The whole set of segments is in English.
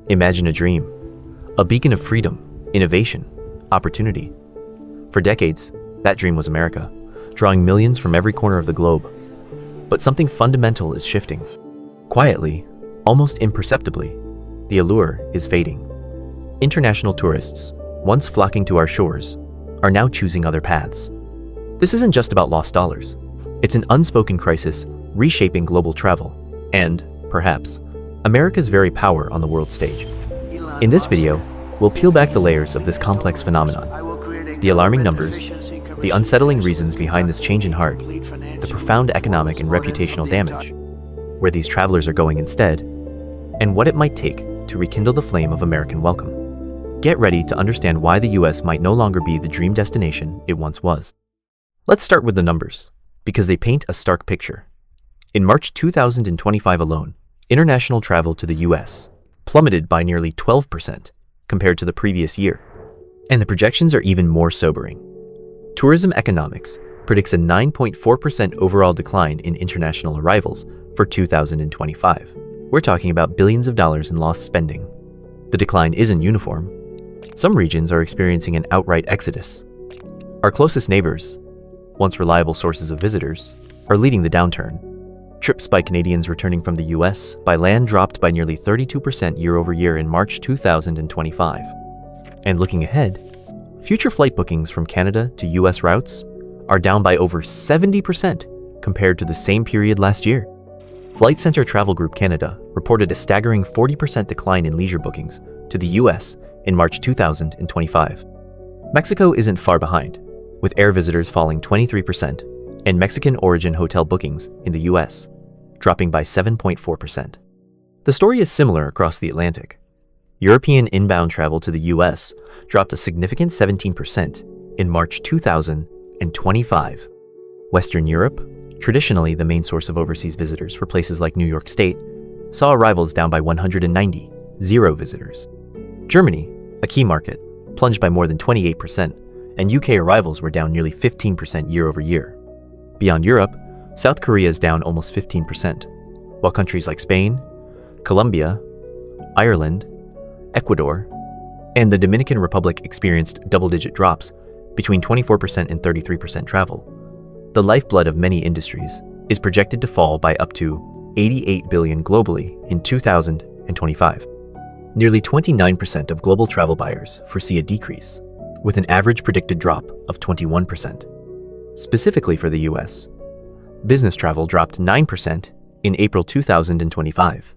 Imagine a dream, a beacon of freedom, innovation, opportunity. For decades, that dream was America, drawing millions from every corner of the globe. But something fundamental is shifting. Quietly, almost imperceptibly, the allure is fading. International tourists, once flocking to our shores, are now choosing other paths. This isn't just about lost dollars. It's an unspoken crisis reshaping global travel and, perhaps, America's very power on the world stage. In this video, we'll peel back the layers of this complex phenomenon, the alarming numbers, the unsettling reasons behind this change in heart, the profound economic and reputational damage, where these travelers are going instead, and what it might take to rekindle the flame of American welcome. Get ready to understand why the US might no longer be the dream destination it once was. Let's start with the numbers, because they paint a stark picture. In March 2025 alone, international travel to the US plummeted by nearly 12% compared to the previous year. And the projections are even more sobering. Tourism Economics predicts a 9.4% overall decline in international arrivals for 2025. We're talking about billions of dollars in lost spending. The decline isn't uniform. Some regions are experiencing an outright exodus. Our closest neighbors, once reliable sources of visitors, are leading the downturn. Trips by Canadians returning from the US by land dropped by nearly 32% year over year in March 2025. And looking ahead, future flight bookings from Canada to US routes are down by over 70% compared to the same period last year. Flight Centre Travel Group Canada reported a staggering 40% decline in leisure bookings to the US in March 2025. Mexico isn't far behind, with air visitors falling 23% and Mexican origin hotel bookings in the US dropping by 7.4%. The story is similar across the Atlantic. European inbound travel to the US dropped a significant 17% in March 2025. Western Europe, traditionally the main source of overseas visitors for places like New York State, saw arrivals down by 190, zero visitors. Germany, a key market, plunged by more than 28%, and UK arrivals were down nearly 15% year over year. Beyond Europe, South Korea is down almost 15%, while countries like Spain, Colombia, Ireland, Ecuador, and the Dominican Republic experienced double-digit drops between 24% and 33% travel. The lifeblood of many industries is projected to fall by up to $88 billion globally in 2025. Nearly 29% of global travel buyers foresee a decrease, with an average predicted drop of 21%. Specifically for the US, business travel dropped 9% in April 2025,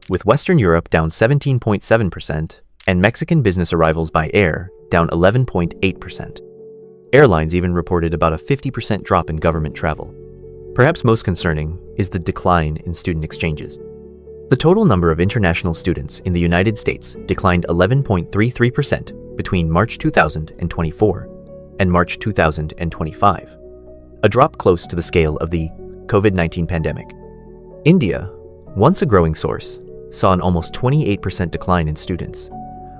with Western Europe down 17.7% and Mexican business arrivals by air down 11.8%. Airlines even reported about a 50% drop in government travel. Perhaps most concerning is the decline in student exchanges. The total number of international students in the United States declined 11.33% between March 2024 and March 2025, a drop close to the scale of the COVID-19 pandemic. India, once a growing source, saw an almost 28% decline in students,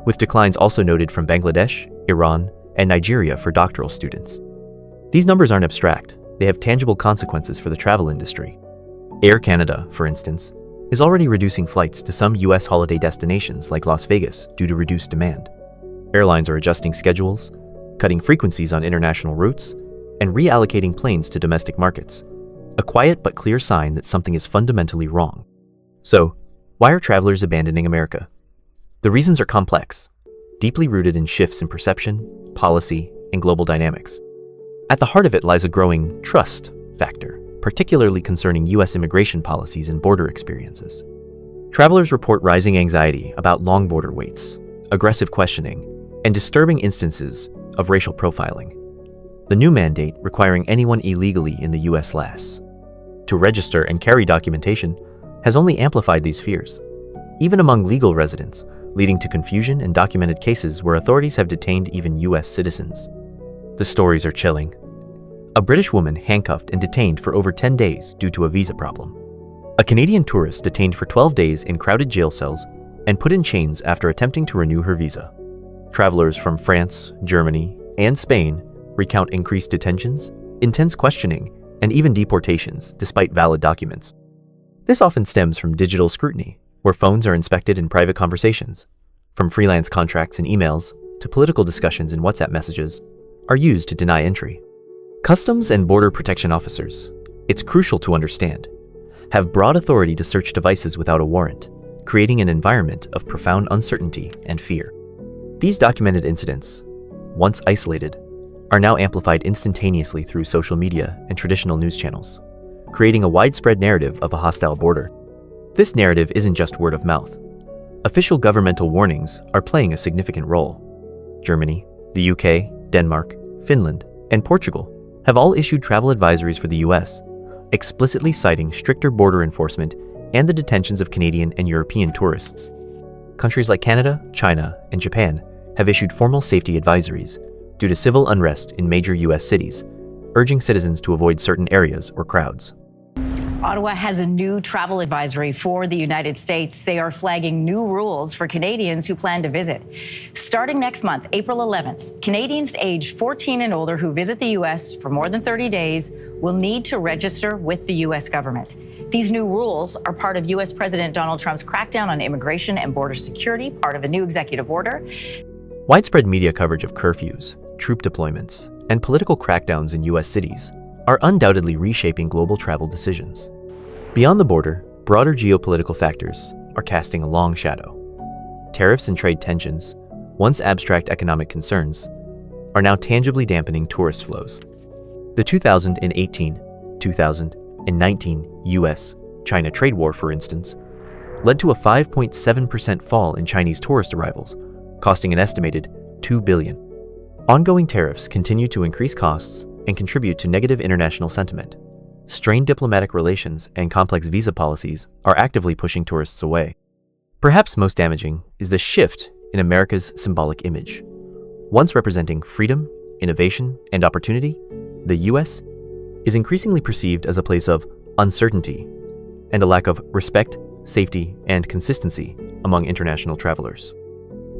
with declines also noted from Bangladesh, Iran, and Nigeria for doctoral students. These numbers aren't abstract, they have tangible consequences for the travel industry. Air Canada, for instance, is already reducing flights to some US holiday destinations like Las Vegas due to reduced demand. Airlines are adjusting schedules, cutting frequencies on international routes, and reallocating planes to domestic markets, a quiet but clear sign that something is fundamentally wrong. So, why are travelers abandoning America? The reasons are complex, deeply rooted in shifts in perception, policy, and global dynamics. At the heart of it lies a growing trust factor, particularly concerning US immigration policies and border experiences. Travelers report rising anxiety about long border waits, aggressive questioning, and disturbing instances of racial profiling. The new mandate requiring anyone illegally in the US LAS to register and carry documentation has only amplified these fears, even among legal residents, leading to confusion and documented cases where authorities have detained even US citizens. The stories are chilling. A British woman handcuffed and detained for over 10 days due to a visa problem. A Canadian tourist detained for 12 days in crowded jail cells and put in chains after attempting to renew her visa. Travelers from France, Germany, and Spain recount increased detentions, intense questioning, and even deportations despite valid documents. This often stems from digital scrutiny, where phones are inspected in private conversations, from freelance contracts and emails to political discussions in WhatsApp messages, are used to deny entry. Customs and Border Protection officers, it's crucial to understand, have broad authority to search devices without a warrant, creating an environment of profound uncertainty and fear. These documented incidents, once isolated, are now amplified instantaneously through social media and traditional news channels, creating a widespread narrative of a hostile border. This narrative isn't just word of mouth. Official governmental warnings are playing a significant role. Germany, the UK, Denmark, Finland, and Portugal have all issued travel advisories for the US, explicitly citing stricter border enforcement and the detentions of Canadian and European tourists. Countries like Canada, China, and Japan have issued formal safety advisories due to civil unrest in major US cities, urging citizens to avoid certain areas or crowds. Ottawa has a new travel advisory for the United States. They are flagging new rules for Canadians who plan to visit. Starting next month, April 11th, Canadians aged 14 and older who visit the U.S. for more than 30 days will need to register with the U.S. government. These new rules are part of U.S. President Donald Trump's crackdown on immigration and border security, part of a new executive order. Widespread media coverage of curfews, troop deployments, and political crackdowns in U.S. cities are undoubtedly reshaping global travel decisions. Beyond the border, broader geopolitical factors are casting a long shadow. Tariffs and trade tensions, once abstract economic concerns, are now tangibly dampening tourist flows. The 2018-2019 US-China trade war, for instance, led to a 5.7% fall in Chinese tourist arrivals, costing an estimated $2 billion. Ongoing tariffs continue to increase costs and contribute to negative international sentiment. Strained diplomatic relations and complex visa policies are actively pushing tourists away. Perhaps most damaging is the shift in America's symbolic image. Once representing freedom, innovation, and opportunity, the U.S. is increasingly perceived as a place of uncertainty and a lack of respect, safety, and consistency among international travelers.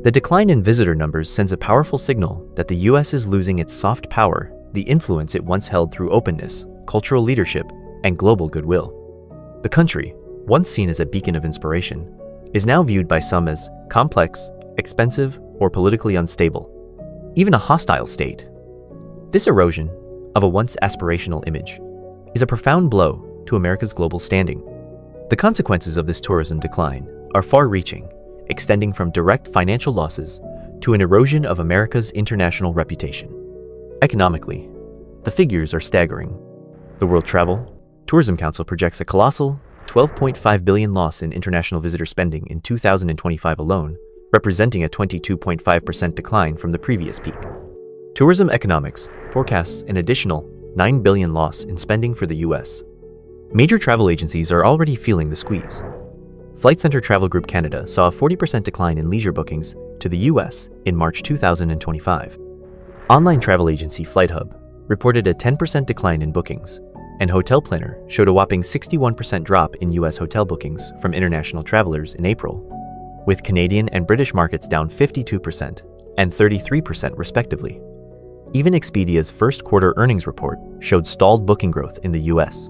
The decline in visitor numbers sends a powerful signal that the U.S. is losing its soft power, the influence it once held through openness, cultural leadership, and global goodwill. The country, once seen as a beacon of inspiration, is now viewed by some as complex, expensive, or politically unstable, even a hostile state. This erosion of a once aspirational image is a profound blow to America's global standing. The consequences of this tourism decline are far-reaching, extending from direct financial losses to an erosion of America's international reputation. Economically, the figures are staggering. The World Travel Tourism Council projects a colossal $12.5 billion loss in international visitor spending in 2025 alone, representing a 22.5% decline from the previous peak. Tourism Economics forecasts an additional $9 billion loss in spending for the U.S. Major travel agencies are already feeling the squeeze. Flight Centre Travel Group Canada saw a 40% decline in leisure bookings to the U.S. in March 2025. Online travel agency FlightHub reported a 10% decline in bookings, and Hotel Planner showed a whopping 61% drop in U.S. hotel bookings from international travelers in April, with Canadian and British markets down 52% and 33% respectively. Even Expedia's first quarter earnings report showed stalled booking growth in the U.S.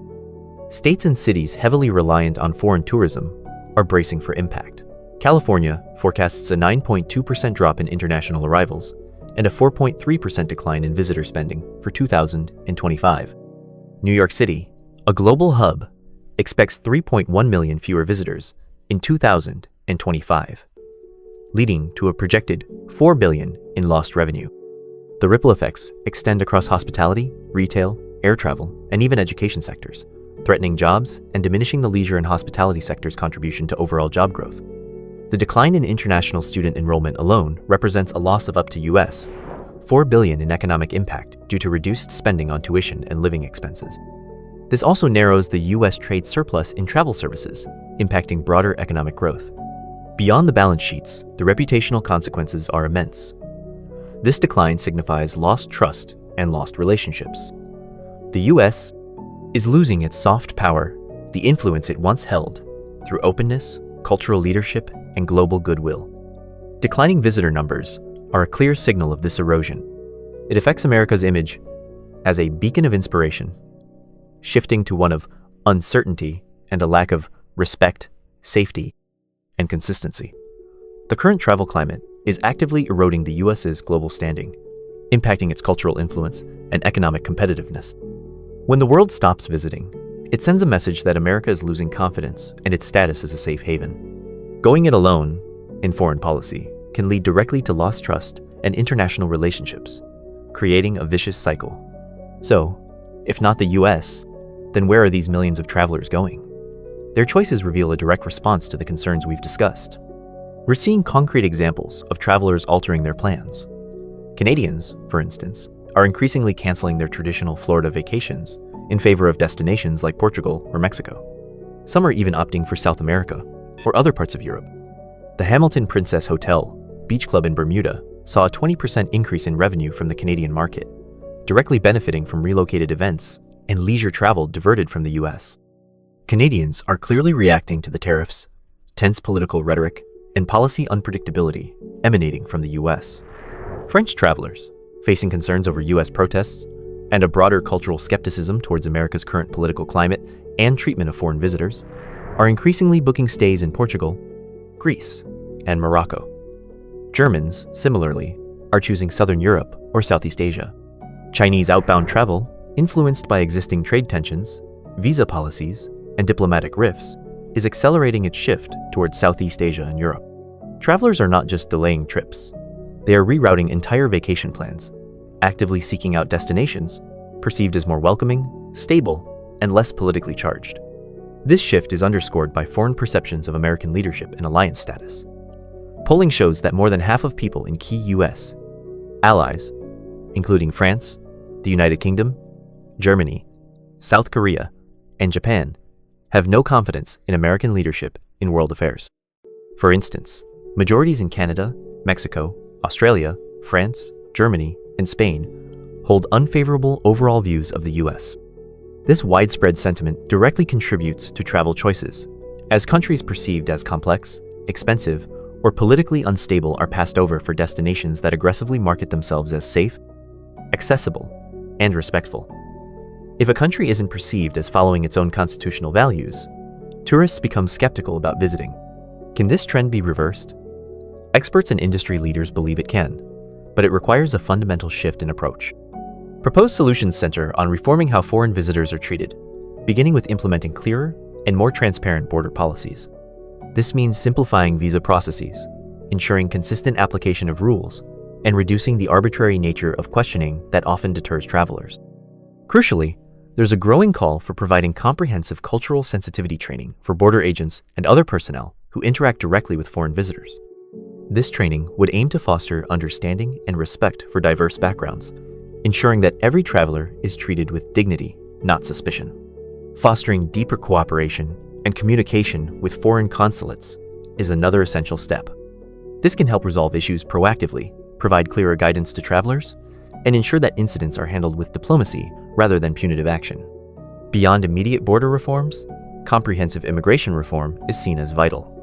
States and cities heavily reliant on foreign tourism are bracing for impact. California forecasts a 9.2% drop in international arrivals and a 4.3% decline in visitor spending for 2025. New York City, a global hub, expects 3.1 million fewer visitors in 2025, leading to a projected $4 billion in lost revenue. The ripple effects extend across hospitality, retail, air travel, and even education sectors, threatening jobs and diminishing the leisure and hospitality sector's contribution to overall job growth. The decline in international student enrollment alone represents a loss of up to US $4 billion in economic impact due to reduced spending on tuition and living expenses. This also narrows the US trade surplus in travel services, impacting broader economic growth. Beyond the balance sheets, the reputational consequences are immense. This decline signifies lost trust and lost relationships. The US is losing its soft power, the influence it once held, through openness, cultural leadership, and global goodwill. Declining visitor numbers are a clear signal of this erosion. It affects America's image as a beacon of inspiration, shifting to one of uncertainty and a lack of respect, safety, and consistency. The current travel climate is actively eroding the US's global standing, impacting its cultural influence and economic competitiveness. When the world stops visiting, it sends a message that America is losing confidence and its status as a safe haven. Going it alone in foreign policy can lead directly to lost trust and international relationships, creating a vicious cycle. So, if not the US, then where are these millions of travelers going? Their choices reveal a direct response to the concerns we've discussed. We're seeing concrete examples of travelers altering their plans. Canadians, for instance, are increasingly canceling their traditional Florida vacations in favor of destinations like Portugal or Mexico. Some are even opting for South America or other parts of Europe. The Hamilton Princess Hotel, Beach Club in Bermuda, saw a 20% increase in revenue from the Canadian market, directly benefiting from relocated events and leisure travel diverted from the US. Canadians are clearly reacting to the tariffs, tense political rhetoric, and policy unpredictability emanating from the US. French travelers, facing concerns over US protests and a broader cultural skepticism towards America's current political climate and treatment of foreign visitors, are increasingly booking stays in Portugal, Greece, and Morocco. Germans, similarly, are choosing Southern Europe or Southeast Asia. Chinese outbound travel, influenced by existing trade tensions, visa policies, and diplomatic rifts, is accelerating its shift towards Southeast Asia and Europe. Travelers are not just delaying trips. They are rerouting entire vacation plans, actively seeking out destinations perceived as more welcoming, stable, and less politically charged. This shift is underscored by foreign perceptions of American leadership and alliance status. Polling shows that more than half of people in key US allies, including France, the United Kingdom, Germany, South Korea, and Japan, have no confidence in American leadership in world affairs. For instance, majorities in Canada, Mexico, Australia, France, Germany, and Spain hold unfavorable overall views of the US. This widespread sentiment directly contributes to travel choices, as countries perceived as complex, expensive, or politically unstable are passed over for destinations that aggressively market themselves as safe, accessible, and respectful. If a country isn't perceived as following its own constitutional values, tourists become skeptical about visiting. Can this trend be reversed? Experts and industry leaders believe it can, but it requires a fundamental shift in approach. Proposed solutions center on reforming how foreign visitors are treated, beginning with implementing clearer and more transparent border policies. This means simplifying visa processes, ensuring consistent application of rules, and reducing the arbitrary nature of questioning that often deters travelers. Crucially, there's a growing call for providing comprehensive cultural sensitivity training for border agents and other personnel who interact directly with foreign visitors. This training would aim to foster understanding and respect for diverse backgrounds, ensuring that every traveler is treated with dignity, not suspicion. Fostering deeper cooperation and communication with foreign consulates is another essential step. This can help resolve issues proactively, provide clearer guidance to travelers, and ensure that incidents are handled with diplomacy rather than punitive action. Beyond immediate border reforms, comprehensive immigration reform is seen as vital.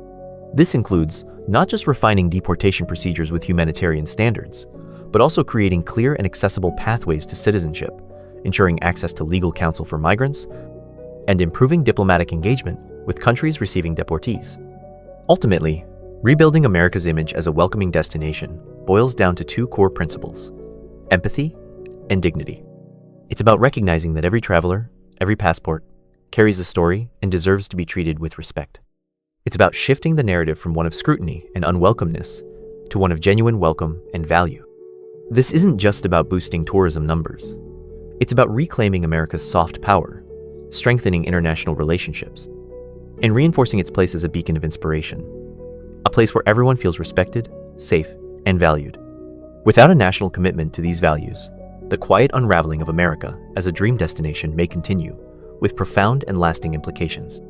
This includes not just refining deportation procedures with humanitarian standards, but also creating clear and accessible pathways to citizenship, ensuring access to legal counsel for migrants, and improving diplomatic engagement with countries receiving deportees. Ultimately, rebuilding America's image as a welcoming destination boils down to two core principles: empathy and dignity. It's about recognizing that every traveler, every passport, carries a story and deserves to be treated with respect. It's about shifting the narrative from one of scrutiny and unwelcomeness to one of genuine welcome and value. This isn't just about boosting tourism numbers. It's about reclaiming America's soft power, strengthening international relationships, and reinforcing its place as a beacon of inspiration, a place where everyone feels respected, safe, and valued. Without a national commitment to these values, the quiet unraveling of America as a dream destination may continue, with profound and lasting implications.